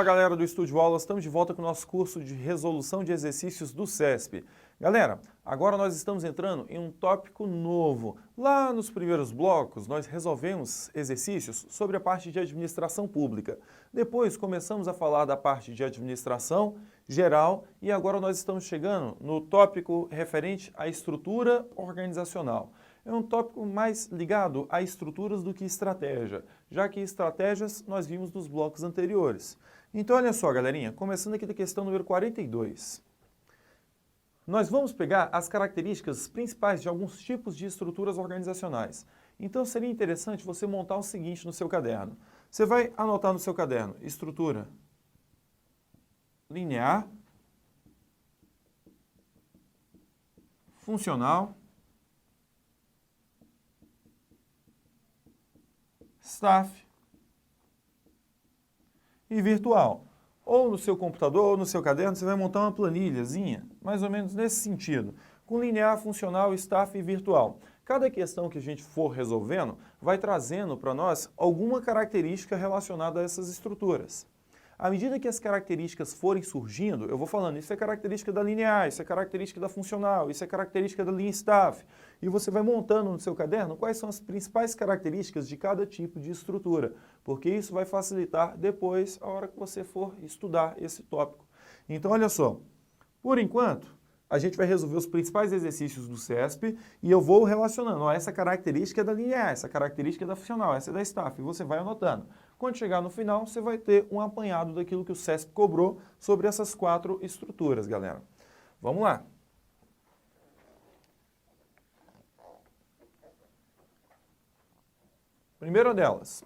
galera do Estúdio Aulas, estamos de volta com o nosso curso de resolução de exercícios do CESP. Galera, agora nós estamos entrando em um tópico novo. Lá nos primeiros blocos nós resolvemos exercícios sobre a parte de administração pública. Depois começamos a falar da parte de administração geral e agora nós estamos chegando no tópico referente à estrutura organizacional. É um tópico mais ligado a estruturas do que estratégia, já que estratégias nós vimos nos blocos anteriores. Então, olha só, galerinha, começando aqui da questão número 42. Nós vamos pegar as características principais de alguns tipos de estruturas organizacionais. Então, seria interessante você montar o seguinte no seu caderno. Você vai anotar no seu caderno, estrutura linear, funcional, staff e virtual. Ou no seu computador ou no seu caderno você vai montar uma planilhazinha, mais ou menos nesse sentido, com linear, funcional, staff e virtual. Cada questão que a gente for resolvendo vai trazendo para nós alguma característica relacionada a essas estruturas. À medida que as características forem surgindo, eu vou falando, isso é característica da linear, isso é característica da funcional, isso é característica da linha staff. E você vai montando no seu caderno quais são as principais características de cada tipo de estrutura, porque isso vai facilitar depois, a hora que você for estudar esse tópico. Então, olha só, por enquanto, a gente vai resolver os principais exercícios do CESP e eu vou relacionando. Ó, essa característica é da linear, essa característica é da funcional, essa é da staff. E você vai anotando. Quando chegar no final, você vai ter um apanhado daquilo que o CESP cobrou sobre essas 4 estruturas, galera. Vamos lá. Primeira delas.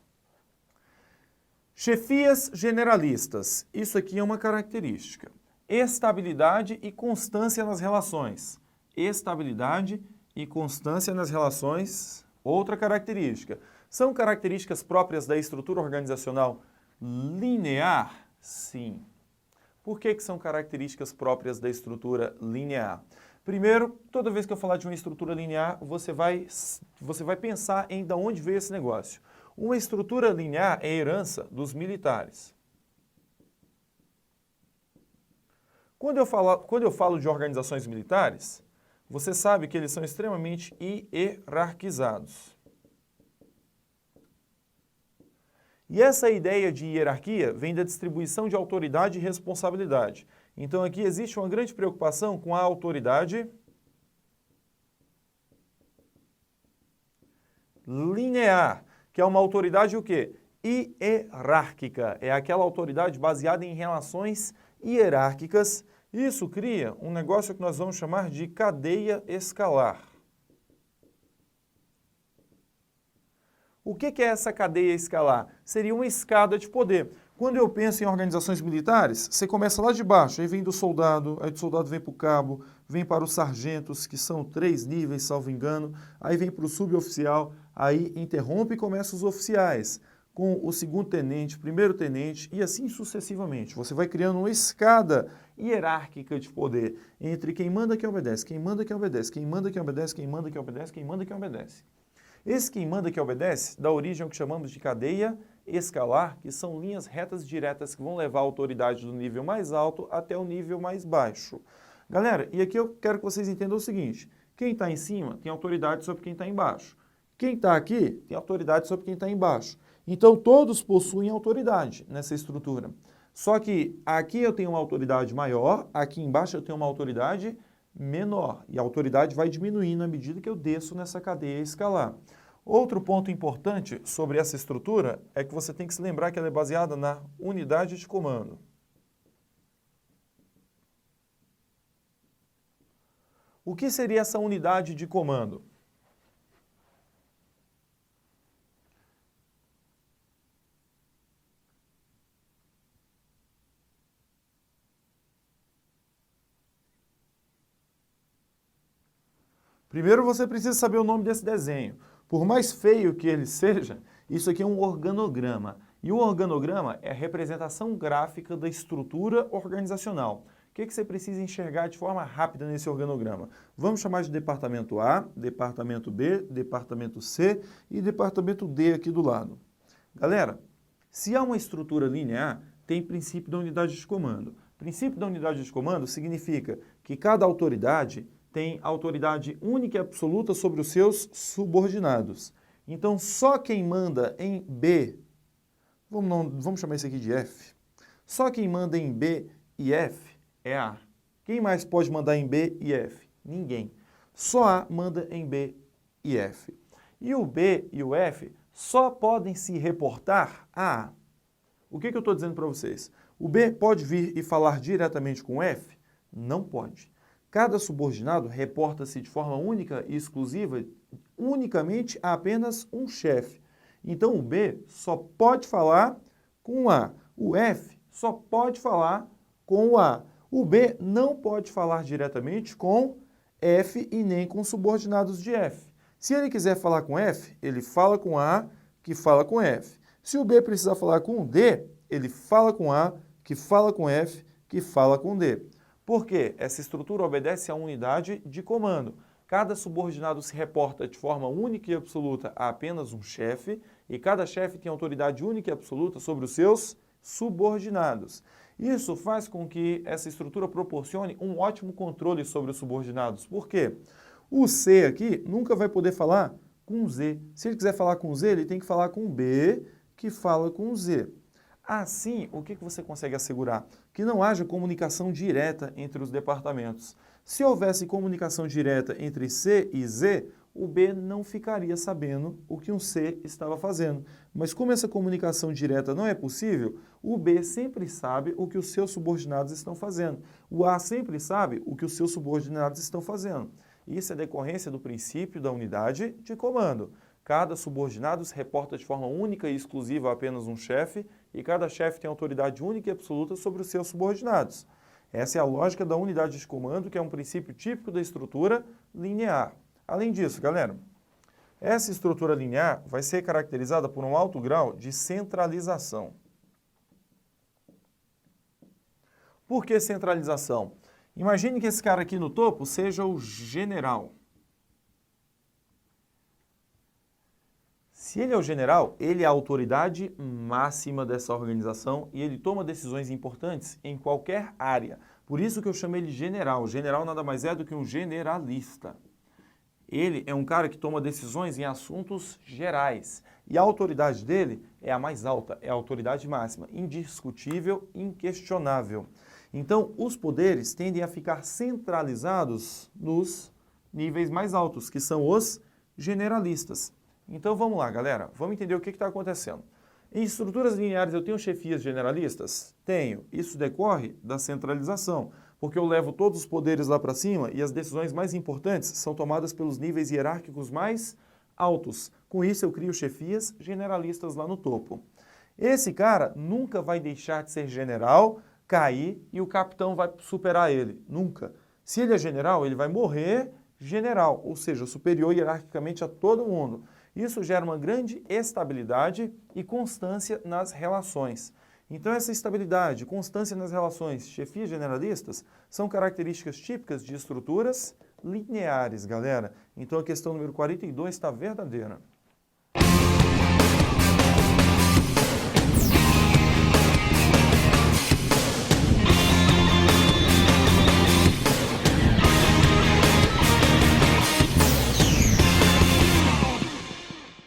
Chefias generalistas. Isso aqui é uma característica. Estabilidade e constância nas relações. Estabilidade e constância nas relações, outra característica. São características próprias da estrutura organizacional linear? Sim. Por que são características próprias da estrutura linear? Primeiro, toda vez que eu falar de uma estrutura linear, você vai pensar em de onde veio esse negócio. Uma estrutura linear é herança dos militares. Quando eu falo de organizações militares, você sabe que eles são extremamente hierarquizados. E essa ideia de hierarquia vem da distribuição de autoridade e responsabilidade. Então aqui existe uma grande preocupação com a autoridade linear, que é uma autoridade o quê? Hierárquica. É aquela autoridade baseada em relações hierárquicas. Isso cria um negócio que nós vamos chamar de cadeia escalar. O que é essa cadeia escalar? Seria uma escada de poder. Quando eu penso em organizações militares, você começa lá de baixo, aí vem do soldado, aí do soldado vem para o cabo, vem para os sargentos, que são 3 níveis, salvo engano, aí vem para o suboficial, aí interrompe e começa os oficiais, com o segundo tenente, primeiro tenente e assim sucessivamente. Você vai criando uma escada hierárquica de poder entre quem manda e quem obedece, quem manda e quem obedece, quem manda e quem obedece, quem manda e quem obedece, quem manda e quem obedece. Esse quem manda e quem obedece dá origem ao que chamamos de cadeia escalar, que são linhas retas diretas que vão levar a autoridade do nível mais alto até o nível mais baixo. Galera, e aqui eu quero que vocês entendam o seguinte, quem está em cima tem autoridade sobre quem está embaixo. Quem está aqui tem autoridade sobre quem está embaixo. Então, todos possuem autoridade nessa estrutura. Só que aqui eu tenho uma autoridade maior, aqui embaixo eu tenho uma autoridade menor. E a autoridade vai diminuindo à medida que eu desço nessa cadeia escalar. Outro ponto importante sobre essa estrutura é que você tem que se lembrar que ela é baseada na unidade de comando. O que seria essa unidade de comando? Primeiro você precisa saber o nome desse desenho. Por mais feio que ele seja, isso aqui é um organograma. E o organograma é a representação gráfica da estrutura organizacional. O que você precisa enxergar de forma rápida nesse organograma? Vamos chamar de departamento A, departamento B, departamento C e departamento D aqui do lado. Galera, se há uma estrutura linear, tem princípio da unidade de comando. Princípio da unidade de comando significa que cada autoridade tem autoridade única e absoluta sobre os seus subordinados. Então, só quem manda em B, vamos chamar isso aqui de F, só quem manda em B e F é A. Quem mais pode mandar em B e F? Ninguém. Só A manda em B e F. E o B e o F só podem se reportar a A. O que eu estou dizendo para vocês? O B pode vir e falar diretamente com o F? Não pode. Cada subordinado reporta-se de forma única e exclusiva, unicamente a apenas um chefe. Então o B só pode falar com o A. O F só pode falar com o A. O B não pode falar diretamente com F e nem com subordinados de F. Se ele quiser falar com F, ele fala com A, que fala com F. Se o B precisar falar com o D, ele fala com A, que fala com F, que fala com D. Por quê? Essa estrutura obedece à unidade de comando. Cada subordinado se reporta de forma única e absoluta a apenas um chefe, e cada chefe tem autoridade única e absoluta sobre os seus subordinados. Isso faz com que essa estrutura proporcione um ótimo controle sobre os subordinados. Por quê? O C aqui nunca vai poder falar com Z. Se ele quiser falar com Z, ele tem que falar com B, que fala com Z. Assim, o que você consegue assegurar? Que não haja comunicação direta entre os departamentos. Se houvesse comunicação direta entre C e Z, o B não ficaria sabendo o que um C estava fazendo. Mas como essa comunicação direta não é possível, o B sempre sabe o que os seus subordinados estão fazendo. O A sempre sabe o que os seus subordinados estão fazendo. Isso é decorrência do princípio da unidade de comando. Cada subordinado se reporta de forma única e exclusiva a apenas um chefe, e cada chefe tem autoridade única e absoluta sobre os seus subordinados. Essa é a lógica da unidade de comando, que é um princípio típico da estrutura linear. Além disso, galera, essa estrutura linear vai ser caracterizada por um alto grau de centralização. Por que centralização? Imagine que esse cara aqui no topo seja o general. Se ele é o general, ele é a autoridade máxima dessa organização e ele toma decisões importantes em qualquer área. Por isso que eu chamo ele de general. O general nada mais é do que um generalista. Ele é um cara que toma decisões em assuntos gerais. E a autoridade dele é a mais alta, é a autoridade máxima, indiscutível, inquestionável. Então, os poderes tendem a ficar centralizados nos níveis mais altos, que são os generalistas. Então vamos lá, galera. Vamos entender o que está acontecendo. Em estruturas lineares eu tenho chefias generalistas? Tenho. Isso decorre da centralização, porque eu levo todos os poderes lá para cima e as decisões mais importantes são tomadas pelos níveis hierárquicos mais altos. Com isso eu crio chefias generalistas lá no topo. Esse cara nunca vai deixar de ser general, cair e o capitão vai superar ele. Nunca. Se ele é general, ele vai morrer general, ou seja, superior hierarquicamente a todo mundo. Isso gera uma grande estabilidade e constância nas relações. Então essa estabilidade, constância nas relações, chefias generalistas, são características típicas de estruturas lineares, galera. Então a questão número 42 está verdadeira.